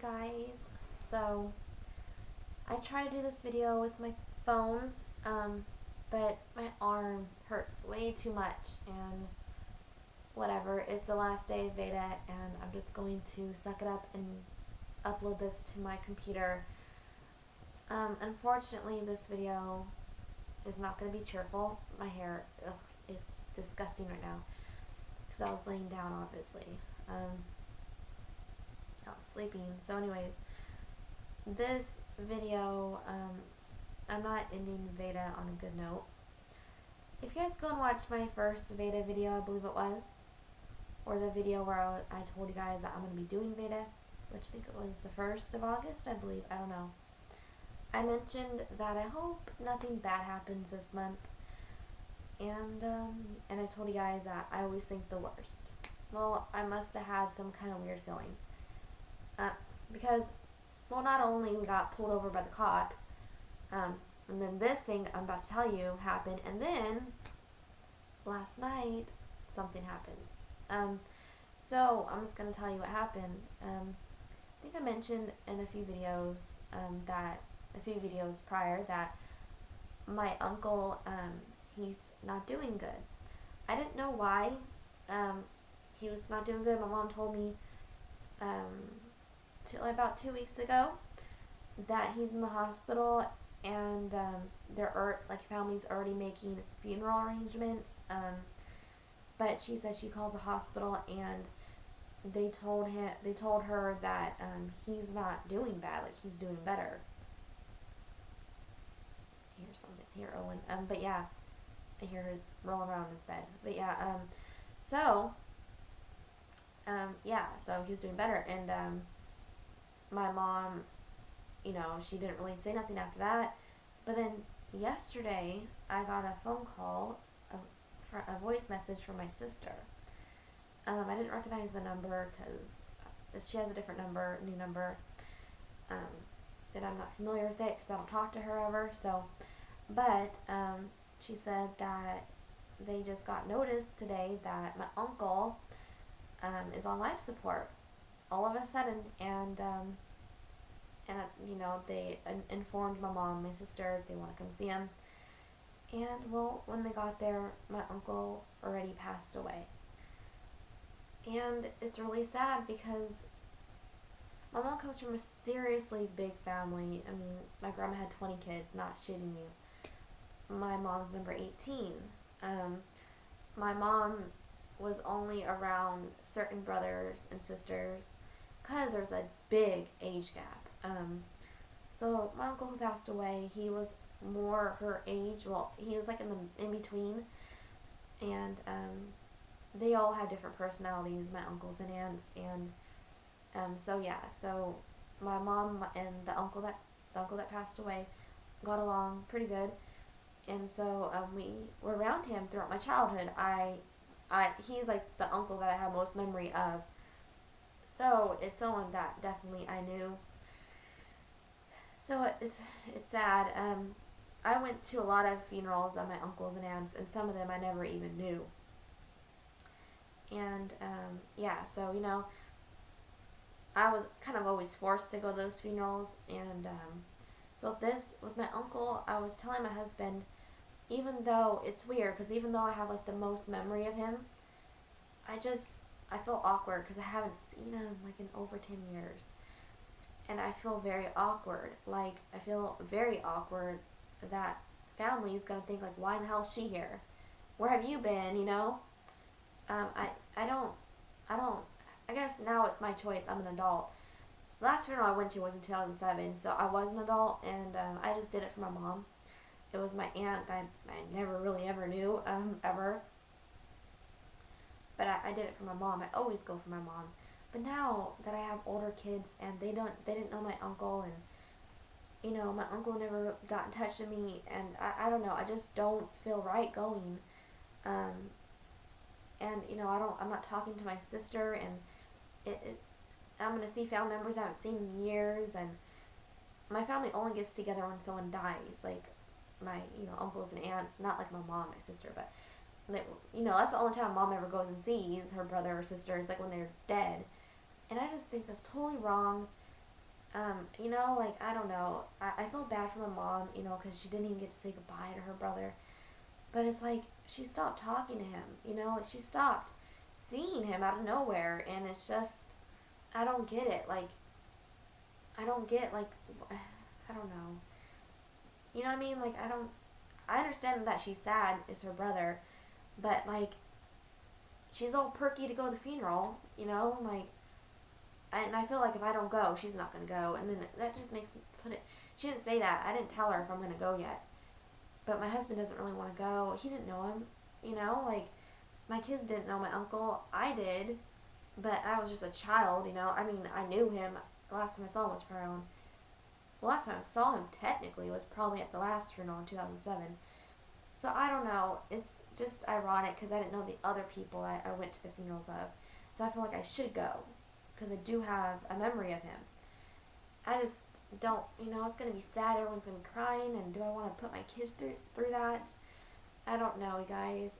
guys, so I try to do this video with my phone, but my arm hurts way too much, and whatever, it's the last day of VEDA, and I'm just going to suck it up and upload this to my computer. Unfortunately, this video is not going to be cheerful. My hair is disgusting right now, because I was laying down, obviously. I was sleeping. So anyways, this video, I'm not ending VEDA on a good note. If you guys go and watch my first VEDA video, I believe it was, or the video where I told you guys that I'm going to be doing VEDA, which I think it was the 1st of August, I believe, I don't know. I mentioned that I hope nothing bad happens this month, and I told you guys that I always think the worst. Well, I must have had some kind of weird feeling. Because, well, not only we got pulled over by the cop, and then this thing I'm about to tell you happened, and then last night something happens. So I'm just going to tell you what happened. I think I mentioned in a few videos prior that my uncle, he's not doing good. I didn't know why he was not doing good. My mom told me about 2 weeks ago that he's in the hospital, and family's already making funeral arrangements, but she said she called the hospital and they told her that he's not doing bad, like he's doing better. I hear something here, Owen. But yeah, I hear her rolling around in his bed. But yeah, so he was doing better, and my mom, she didn't really say nothing after that. But then yesterday, I got a phone call, a voice message from my sister. I didn't recognize the number because she has a different number, new number, that I'm not familiar with it because I don't talk to her ever. So, but she said that they just got notice today that my uncle is on life support all of a sudden, and they informed my mom, my sister, if they want to come see him. And well, when they got there, my uncle already passed away. And it's really sad because my mom comes from a seriously big family. I mean, my grandma had 20 kids, not shitting you. My mom's number 18. My mom was only around certain brothers and sisters because there's a big age gap. So my uncle who passed away, he was more her age. Well, he was like in between, and they all have different personalities, my uncles and aunts, and so my mom and the uncle that passed away got along pretty good, and so we were around him throughout my childhood. He's like the uncle that I have most memory of, so it's someone that definitely I knew. So it's sad. I went to a lot of funerals of my uncles and aunts, and some of them I never even knew. And so I was kind of always forced to go to those funerals, and so with my uncle, I was telling my husband, even though it's weird, because even though I have like the most memory of him, I feel awkward because I haven't seen him like in over 10 years. And I feel very awkward. Like, I feel very awkward that family is going to think, like, why in the hell is she here? Where have you been, I guess now it's my choice. I'm an adult. The last funeral I went to was in 2007, so I was an adult, and I just did it for my mom. It was my aunt that I never really ever knew, ever. But I did it for my mom. I always go for my mom. But now that I have older kids and they didn't know my uncle, and my uncle never got in touch with me, and I don't know, I just don't feel right going. And I'm not talking to my sister, and I'm gonna see family members I haven't seen in years, and my family only gets together when someone dies, like my uncles and aunts, not like my mom, my sister, but that's the only time mom ever goes and sees her brother or sister is like when they're dead. And I just think that's totally wrong. You know, like, I don't know. I feel bad for my mom, you know, because she didn't even get to say goodbye to her brother. But it's like, she stopped talking to him, you know? Like, she stopped seeing him out of nowhere. And it's just, I don't get it. Like, I don't get, like, I don't know. You know what I mean? Like, I understand that she's sad, it's her brother. But, like, she's all perky to go to the funeral, you know? Like, and I feel like if I don't go, she's not going to go. And then that just makes me put it. She didn't say that. I didn't tell her if I'm going to go yet. But my husband doesn't really want to go. He didn't know him, you know? Like, my kids didn't know my uncle. I did. But I was just a child, you know? I mean, I knew him. The last time I saw him was probably the last time I saw him technically was probably at the last funeral in 2007. So I don't know. It's just ironic because I didn't know the other people I went to the funerals of. So I feel like I should go because I do have a memory of him. I just don't, you know, it's going to be sad. Everyone's going to be crying. And do I want to put my kids through that? I don't know, you guys.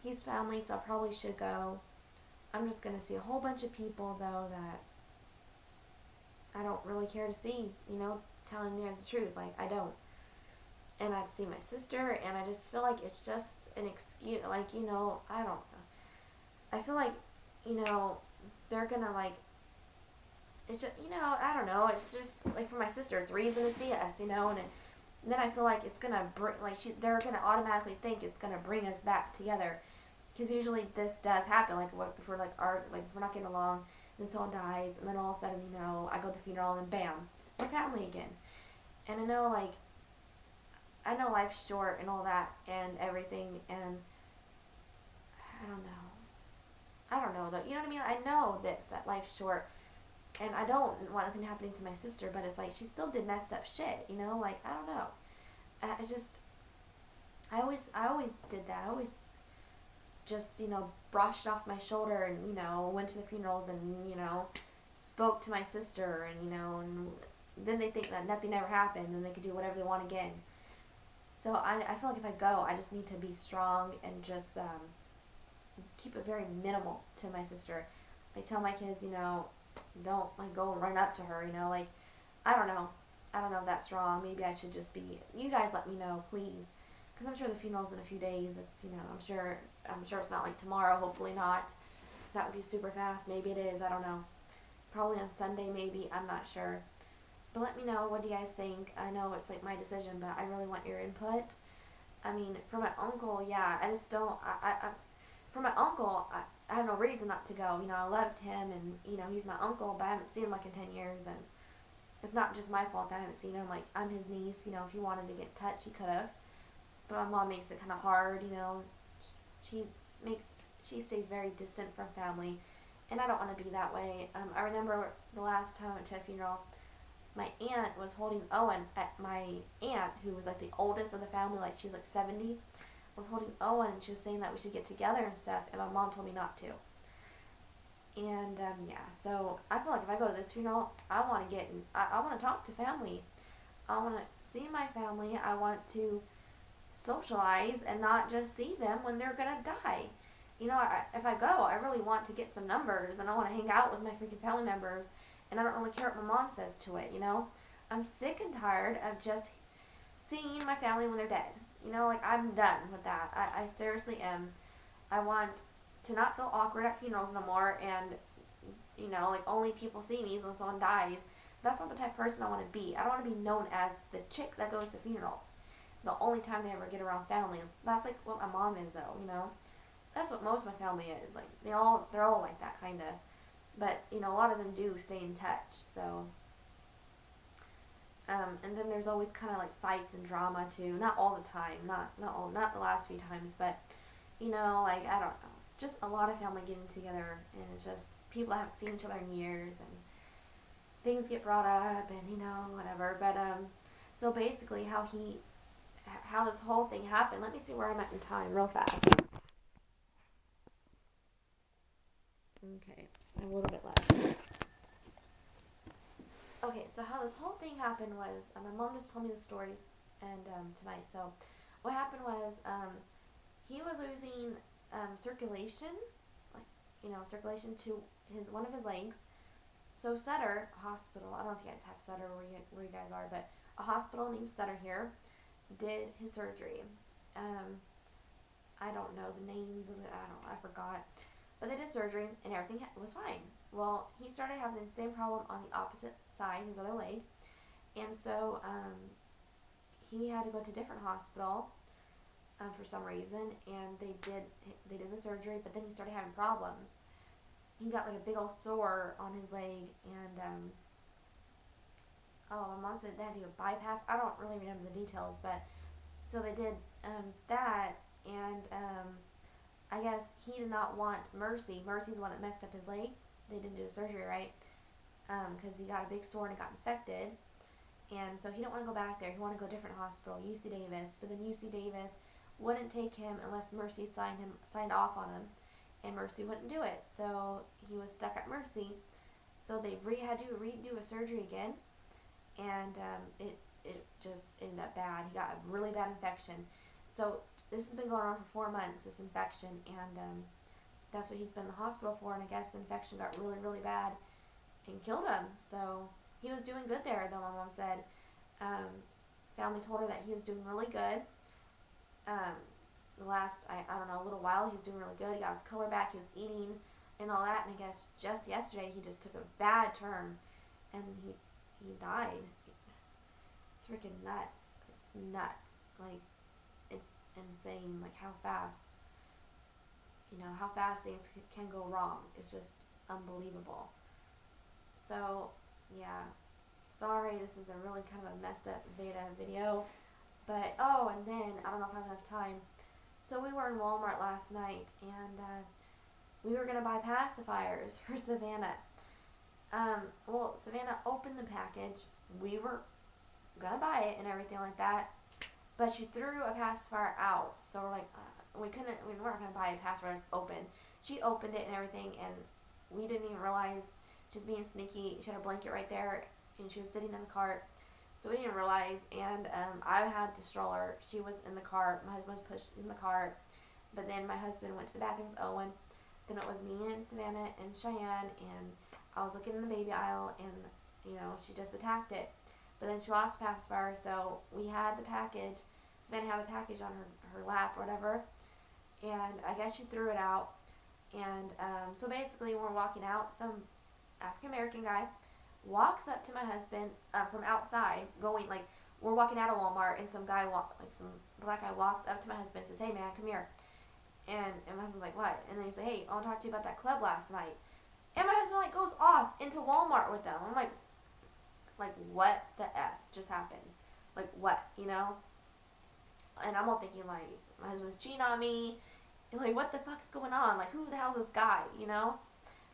He's family, so I probably should go. I'm just going to see a whole bunch of people, though, that I don't really care to see, you know, telling me the truth. Like, I don't. And I'd see my sister, and I just feel like it's just an excuse. Like, you know, I don't know. I feel like, you know, they're going to, like, it's just, you know, I don't know. It's just, like, for my sister, it's a reason to see us, you know, and then I feel like it's going to bring, like, they're going to automatically think it's going to bring us back together. Because usually this does happen, like, if we're, like, if we're not getting along, then someone dies, and then all of a sudden, you know, I go to the funeral, and bam, we're family again. And I know, like, I know life's short and all that and everything, and I don't know. I don't know, though. You know what I mean? I know that life's short, and I don't want anything happening to my sister, but it's like she still did messed up shit, you know? Like, I don't know. I always did that. I always just, you know, brushed off my shoulder and, you know, went to the funerals and, you know, spoke to my sister and, you know, and then they think that nothing ever happened and they could do whatever they want again. So I feel like if I go, I just need to be strong and just keep it very minimal to my sister. I tell my kids, you know, don't, like, go and run up to her, you know, like, I don't know. I don't know if that's wrong. Maybe I should just be, you guys let me know, please. Because I'm sure the funeral's in a few days, if, you know, I'm sure it's not like tomorrow, hopefully not. That would be super fast. Maybe it is, I don't know. Probably on Sunday, maybe, I'm not sure. But let me know, what do you guys think? I know it's, like, my decision, but I really want your input. I mean, for my uncle, yeah, I just don't, for my uncle, I have no reason not to go. You know, I loved him, and, you know, he's my uncle, but I haven't seen him, like, in 10 years, and it's not just my fault that I haven't seen him. Like, I'm his niece, you know, if he wanted to get in touch, he could have. But my mom makes it kind of hard, you know. She stays very distant from family, and I don't want to be that way. I remember the last time I went to a funeral, my aunt was holding Owen. My aunt, who was, like, the oldest of the family, like, she was, like, 70, was holding Owen, and she was saying that we should get together and stuff, and my mom told me not to. And, yeah, so I feel like if I go to this funeral, I want to I want to talk to family. I want to see my family. I want to socialize and not just see them when they're going to die. You know, if I go, I really want to get some numbers, and I want to hang out with my freaking family members, and I don't really care what my mom says to it, you know? I'm sick and tired of just seeing my family when they're dead. You know, like, I'm done with that. I seriously am. I want to not feel awkward at funerals no more, and, you know, like, only people see me is when someone dies. That's not the type of person I want to be. I don't want to be known as the chick that goes to funerals. The only time they ever get around family. That's, like, what my mom is, though, you know? That's what most of my family is. Like, they're all like that, kind of. But, you know, a lot of them do stay in touch, so. And then there's always kind of, like, fights and drama, too. Not all the time. Not the last few times, but, you know, like, I don't know. Just a lot of family getting together, and it's just people that haven't seen each other in years, and things get brought up, and, you know, whatever. But, so basically how this whole thing happened, let me see where I'm at in time real fast. Okay, I have a little bit left. Okay, so how this whole thing happened was, my mom just told me the story, and tonight. So what happened was, he was losing circulation, like, you know, circulation to one of his legs. So Sutter Hospital, I don't know if you guys have Sutter where you guys are, but a hospital named Sutter here did his surgery. Um, I don't know the names of I forgot. But they did surgery and everything was fine. Well, he started having the same problem on the opposite side, his other leg. And so he had to go to a different hospital for some reason, and they did the surgery, but then he started having problems. He got like a big old sore on his leg, and oh, my mom said they had to do a bypass. I don't really remember the details, but so they did that, and I guess he did not want Mercy. Mercy's the one that messed up his leg. They didn't do the surgery right because he got a big sore and it got infected. And so he didn't want to go back there. He wanted to go to a different hospital, UC Davis. But then UC Davis wouldn't take him unless Mercy signed off on him, and Mercy wouldn't do it. So he was stuck at Mercy. So they had to redo a surgery again, and it just ended up bad. He got a really bad infection. So this has been going on for 4 months, this infection, and that's what he's been in the hospital for. And I guess the infection got really, really bad and killed him. So he was doing good there, though, my mom said. Family told her that he was doing really good. The last, I don't know, a little while, he was doing really good. He got his color back, he was eating and all that. And I guess just yesterday he just took a bad turn and he died. It's freaking nuts. It's nuts. Like, it's insane, like how fast things can go wrong. It's just unbelievable. So yeah, sorry, this is a really kind of a messed up VEDA video, but oh, and then I don't know if I have enough time. So we were in Walmart last night, and we were gonna buy pacifiers for Savannah. Well, Savannah opened the package. We were gonna buy it and everything like that, but she threw a pacifier out. So we're like, we weren't gonna buy a pacifier. It's open. She opened it and everything, and we didn't even realize she was being sneaky. She had a blanket right there, and she was sitting in the cart. So we didn't realize, and I had the stroller. She was in the cart. My husband was pushed in the cart, but then my husband went to the bathroom with Owen. Then it was me and Savannah and Cheyenne, and I was looking in the baby aisle, and she just attacked it. But then she lost the pacifier, so we had the package. Savannah had the package on her lap or whatever, and I guess she threw it out. And so basically, when we're walking out, some African American guy walks up to my husband from outside, going like, we're walking out of Walmart, and some black guy walks up to my husband and says, "Hey man, come here." And my husband's like, "What?" And then he said, "Hey, I want to talk to you about that club last night." And my husband like goes off into Walmart with them. I'm like, what the F just happened? Like, what, And I'm all thinking, like, my husband's cheating on me. And, like, what the fuck's going on? Like, who the hell's this guy,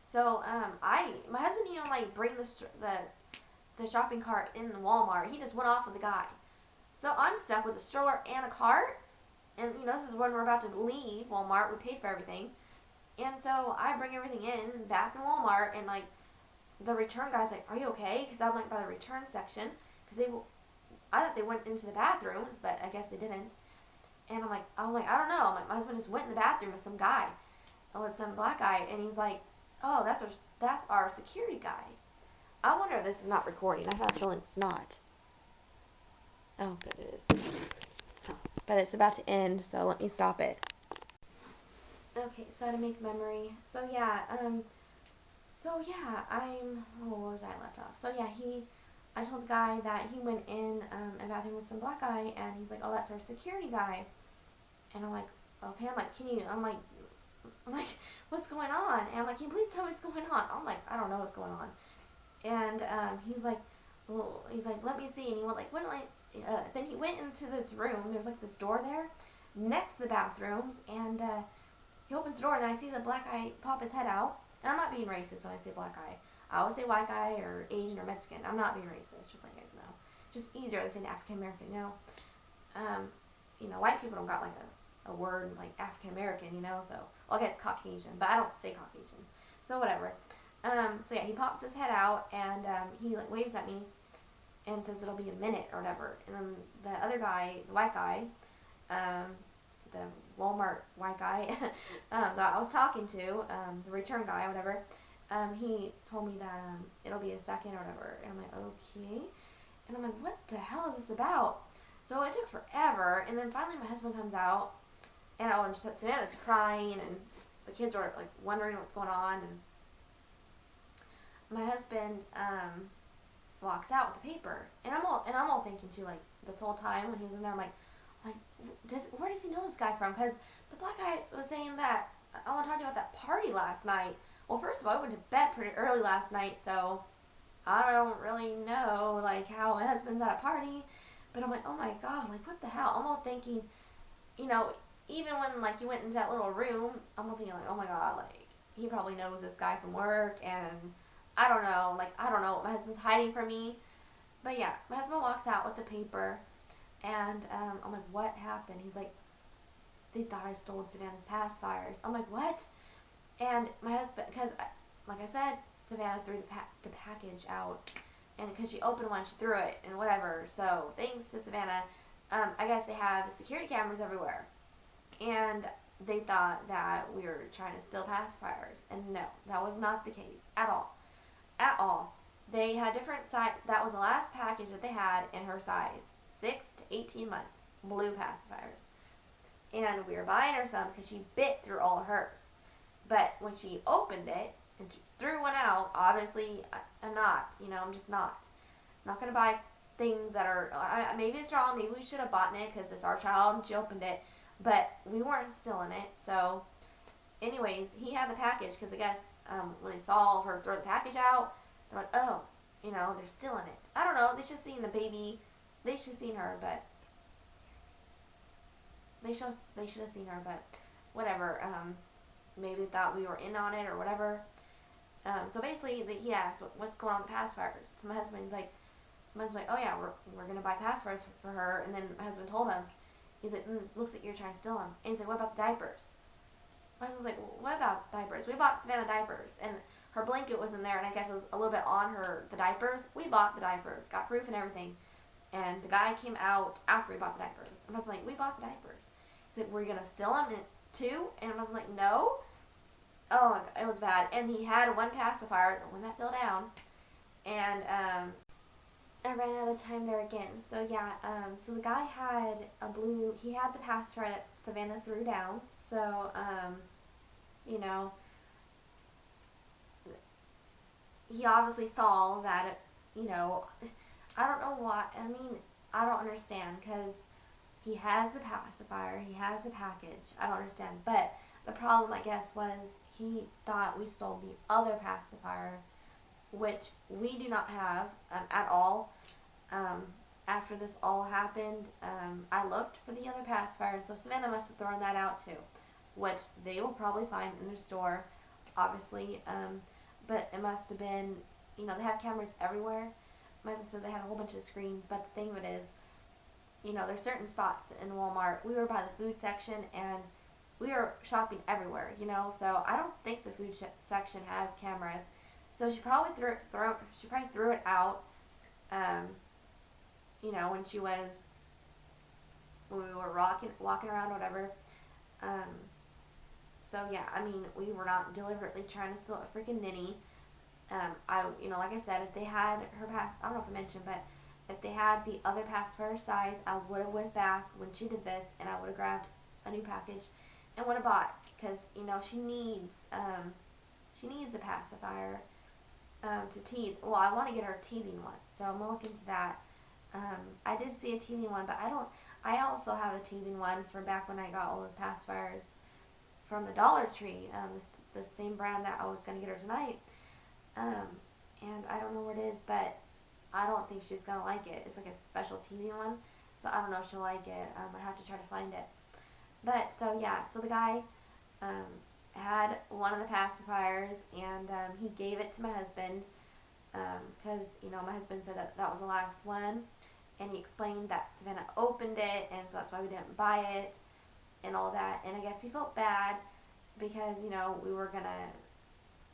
So, my husband didn't even, like, bring the shopping cart in the Walmart. He just went off with the guy. So, I'm stuck with a stroller and a cart. And, this is when we're about to leave Walmart. We paid for everything. And so, I bring everything back in Walmart, and, like, the return guy's like, "Are you okay?" Because I'm, like, by the return section. Because I thought they went into the bathrooms, but I guess they didn't. And I'm like, I don't know. My husband just went in the bathroom with some guy, with some black guy, and he's like, "Oh, that's our security guy." I wonder if this is not recording. I have a feeling it's not. Oh, good, it is. Oh, but it's about to end, so let me stop it. Okay, so to make memory. So yeah, what was I left off? So yeah, I told the guy that he went in a bathroom with some black guy, and he's like, "Oh, that's our security guy." And I'm like, "Okay." I'm like, "What's going on?" And I'm like, "Can you please tell me what's going on?" I'm like, "I don't know what's going on." And he's like, "Let me see." And he went then he went into this room. There's like this door there next to the bathrooms, and he opens the door, and then I see the black guy pop his head out. And I'm not being racist when I say black guy. I always say white guy or Asian or Mexican. I'm not being racist, just like you guys know. Just easier to say African American, white people don't got like a word like African American, so okay, it's Caucasian, but I don't say Caucasian. So whatever. So yeah, he pops his head out, and he like waves at me and says it'll be a minute or whatever. And then the other guy, the white guy, the Walmart white guy that I was talking to, the return guy, whatever, he told me that it'll be a second or whatever. And I'm like, okay. And I'm like, what the hell is this about? So it took forever. And then finally my husband comes out. And Savannah's crying. And the kids are like wondering what's going on. And my husband walks out with the paper. And I'm all thinking too, like, this whole time when he was in there, I'm like, where does he know this guy from? Because the black guy was saying that, I want to talk to you about that party last night. Well, first of all, I went to bed pretty early last night, so I don't really know, like, how my husband's at a party. But I'm like, oh my God, like, what the hell? I'm all thinking, you know, even when, like, he went into that little room, I'm all thinking, like, oh my God, like, he probably knows this guy from work, and I don't know, like, I don't know what my husband's hiding from me. But yeah, my husband walks out with the paper, and I'm like, what happened? He's like, they thought I stole Savannah's pacifiers. I'm like, what? And my husband, because, like I said, Savannah threw the package out. And because she opened one, she threw it and whatever. So, thanks to Savannah, I guess they have security cameras everywhere. And they thought that we were trying to steal pacifiers. And no, that was not the case at all. At all. They had different size. That was the last package that they had in her size. 6 to 18 months. Blue pacifiers. And we were buying her some because she bit through all of hers. But when she opened it and threw one out, obviously I'm not. You know, I'm just not. I'm not going to buy things that are, maybe it's wrong. Maybe we should have bought it because it's our child and she opened it. But we weren't stealing it. So anyways, he had the package because I guess when they saw her throw the package out, they're like, oh, you know, they're stealing it. I don't know. They should have seen the baby. They should have seen her, but they should have seen her, but whatever. Maybe they thought we were in on it or whatever. So basically, he asked, what's going on with the pacifiers? To my husband, my husband's like, oh yeah, we're going to buy pacifiers for her. And then my husband told him, he's like, looks like you're trying to steal them. And he's like, what about the diapers? My husband was like, well, what about diapers? We bought Savannah diapers. And her blanket was in there, and I guess it was a little bit on the diapers. We bought the diapers, got proof and everything. And the guy came out after we bought the diapers. And I was like, we bought the diapers. He said, were you going to steal them too? And I was like, no. Oh, my God, it was bad. And he had one pacifier, the one that fell down. And I ran out of time there again. So, yeah, so the guy had he had the pacifier that Savannah threw down. So, you know, he obviously saw that, you know, I don't know what, I mean, I don't understand, because he has the pacifier, he has the package, I don't understand, but the problem, I guess, was he thought we stole the other pacifier, which we do not have at all. After this all happened, I looked for the other pacifier, and so Savannah must have thrown that out too, which they will probably find in their store, obviously, but it must have been, you know, they have cameras everywhere. My husband said they had a whole bunch of screens, but the thing of it is, you know, there's certain spots in Walmart. We were by the food section, and we were shopping everywhere, you know, so I don't think the food section has cameras. So she probably threw it out, you know, when we were walking around, whatever. So yeah, I mean, we were not deliberately trying to steal a freaking ninny. You know, like I said, if they had I don't know if I mentioned, but if they had the other pacifier size, I would have went back when she did this, and I would have grabbed a new package and would have bought, because, you know, she needs a pacifier to teeth. Well, I want to get her a teething one, so I'm gonna look into that. I did see a teething one, but I also have a teething one from back when I got all those pacifiers from the Dollar Tree, the same brand that I was gonna get her tonight. And I don't know what it is, but I don't think she's gonna like it. It's like a special teething one, so I don't know if she'll like it. I have to try to find it. But so yeah, so the guy had one of the pacifiers, and he gave it to my husband because, you know, my husband said that was the last one, and he explained that Savannah opened it, and so that's why we didn't buy it and all that. And I guess he felt bad because, you know, we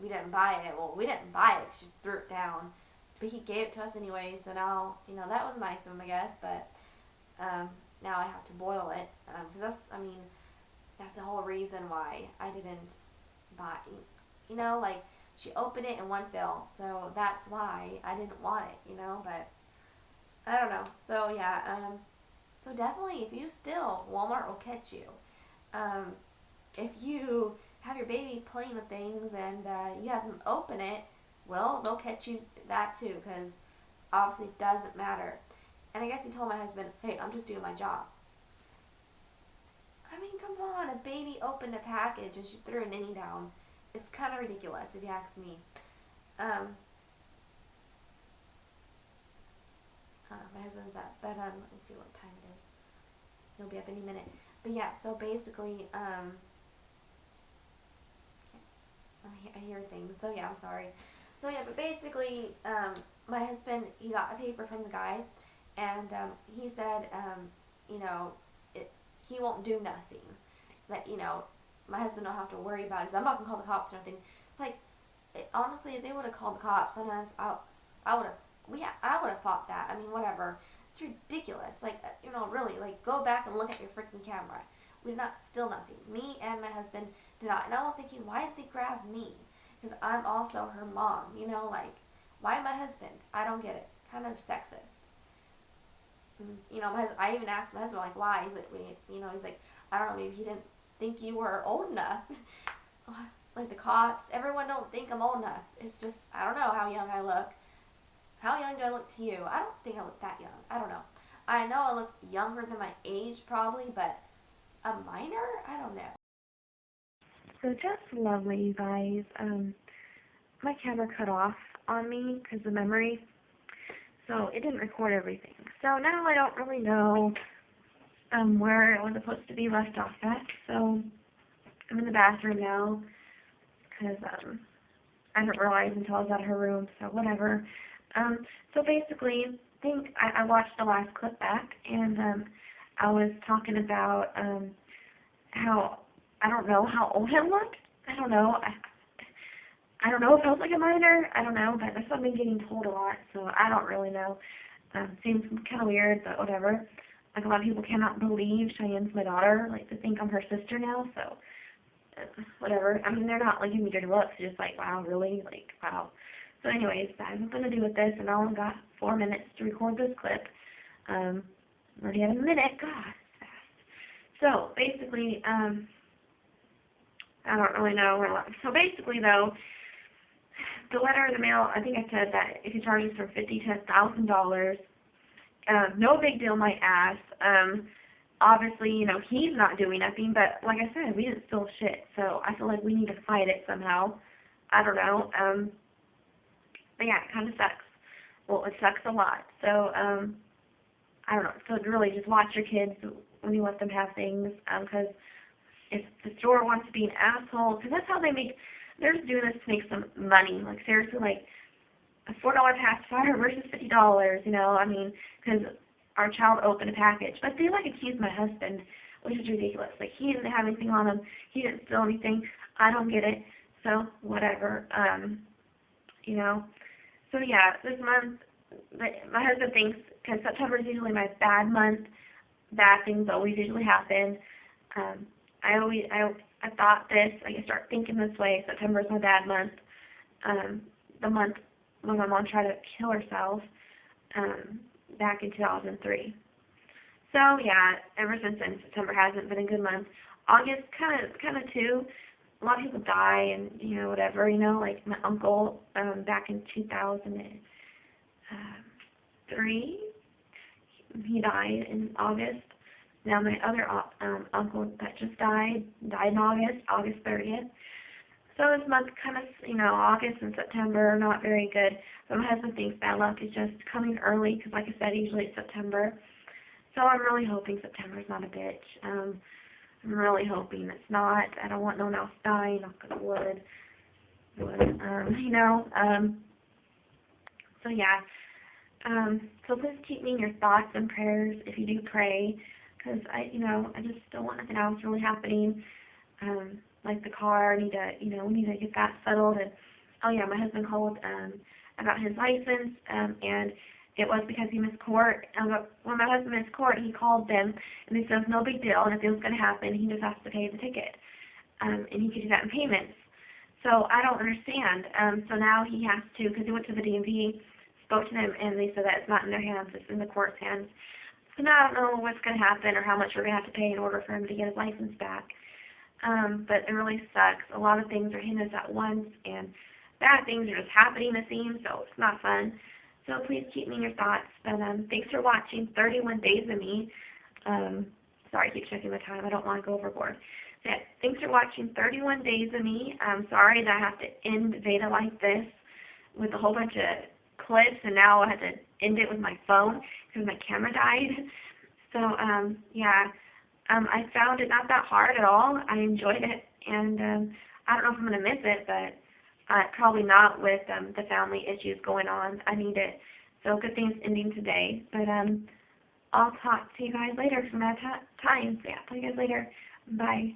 didn't buy it. Well, we didn't buy it. She threw it down. But he gave it to us anyway, so now, you know, that was nice of him, I guess. But now I have to boil it. Because that's the whole reason why I didn't buy. You know, like, She opened it in one fill, so that's why I didn't want it, you know. But I don't know. So yeah, so definitely, if you still, Walmart will catch you. Um, if you have your baby playing with things and you have them open it, well, they'll catch you that too, because obviously it doesn't matter. And I guess he told my husband, hey, I'm just doing my job. I mean, come on, a baby opened a package and she threw a ninny down. It's kind of ridiculous, if you ask me. Um, my husband's up, but let's see what time it is. He'll be up any minute. But yeah, so basically, I hear things. So yeah, I'm sorry. So yeah, but basically, my husband, he got a paper from the guy, and he said, you know, he won't do nothing. That, you know, my husband don't have to worry about it. So I'm not gonna call the cops or nothing. It's like, honestly, if they would have called the cops on us, I would have. I would have fought that. I mean, whatever. It's ridiculous. Like, you know, really, like, go back and look at your freaking camera. We did not steal nothing. Me and my husband did not. And I'm thinking, why did they grab me? Because I'm also her mom. You know, like, why my husband? I don't get it. Kind of sexist. You know, I even asked my husband, like, why? He's like, he's like, I don't know, maybe he didn't think you were old enough. Like the cops, everyone don't think I'm old enough. It's just, I don't know how young I look. How young do I look to you? I don't think I look that young. I don't know. I know I look younger than my age probably, but a minor? I don't know. So just lovely, you guys. My camera cut off on me because of memory, so it didn't record everything. So now I don't really know where it was supposed to be left off at. So I'm in the bathroom now because I didn't realize until I was out of her room. So whatever. So basically, I watched the last clip back, and I was talking about how I don't know how old I looked. I don't know. I don't know if I was like a minor. I don't know, but that's what I've been getting told a lot, so I don't really know. Seems kind of weird, but whatever. Like, a lot of people cannot believe Cheyenne's my daughter. Like, they think I'm her sister now, so whatever. I mean, they're not like giving me dirty looks. Just like, wow, really? Like, wow. So anyways, that has nothing to do with this, and I only got 4 minutes to record this clip. Already had a minute. God, fast. So basically, I don't really know where. So basically, though, the letter in the mail, I think I said that if he charges from $50 to $1,000, no big deal, my ass. Obviously, you know, he's not doing nothing, but like I said, we didn't steal shit, so I feel like we need to fight it somehow. I don't know. But yeah, it kind of sucks. Well, it sucks a lot. So, I don't know. So really, just watch your kids when you let them have things, because if the store wants to be an asshole, because that's how they make. They're just doing this to make some money. Like, seriously, like a $4 pacifier versus $50. You know, I mean, because our child opened a package, but they like accuse my husband, which is ridiculous. Like, he didn't have anything on him. He didn't steal anything. I don't get it. So whatever. You know. So yeah, this month, my husband thinks, because September is usually my bad month, bad things always usually happen. I thought this, I start thinking this way, September is my bad month, the month when my mom tried to kill herself, back in 2003. So yeah, ever since then, September hasn't been a good month. August, kind of too. A lot of people die, and you know, whatever. You know, like my uncle, back in 2003, he died in August. Now my other uncle that just died in August 30th. So this month, kind of, you know, August and September are not very good. But my husband thinks bad luck is just coming early, because like I said, usually it's September. So I'm really hoping September's not a bitch. I'm really hoping it's not. I don't want no one else dying, knock on wood. You know, so yeah. So please keep me in your thoughts and prayers if you do pray, because I just don't want nothing else really happening. Like the car, we need to get that settled. And oh yeah, my husband called about his license, and it was because he missed court. When my husband missed court, he called them, and they said it's no big deal, and if it was going to happen, he just has to pay the ticket, and he could do that in payments. So I don't understand. So now he has to, because he went to the DMV, spoke to them, and they said that it's not in their hands, it's in the court's hands. So now I don't know what's going to happen or how much we're going to have to pay in order for him to get his license back. But it really sucks. A lot of things are hitting us at once, and bad things are just happening, it seems, so it's not fun. So please keep me in your thoughts. But thanks for watching 31 Days of Me. Sorry, I keep checking the time. I don't want to go overboard. Yeah, thanks for watching 31 Days of Me. I'm sorry that I have to end VEDA like this with a whole bunch of clips, and now I have to end it with my phone because my camera died. So, yeah, I found it not that hard at all. I enjoyed it, and I don't know if I'm going to miss it, but probably not with the family issues going on. I need it. So good thing it's ending today. But I'll talk to you guys later because I'm out of time. So yeah, talk to you guys later. Bye.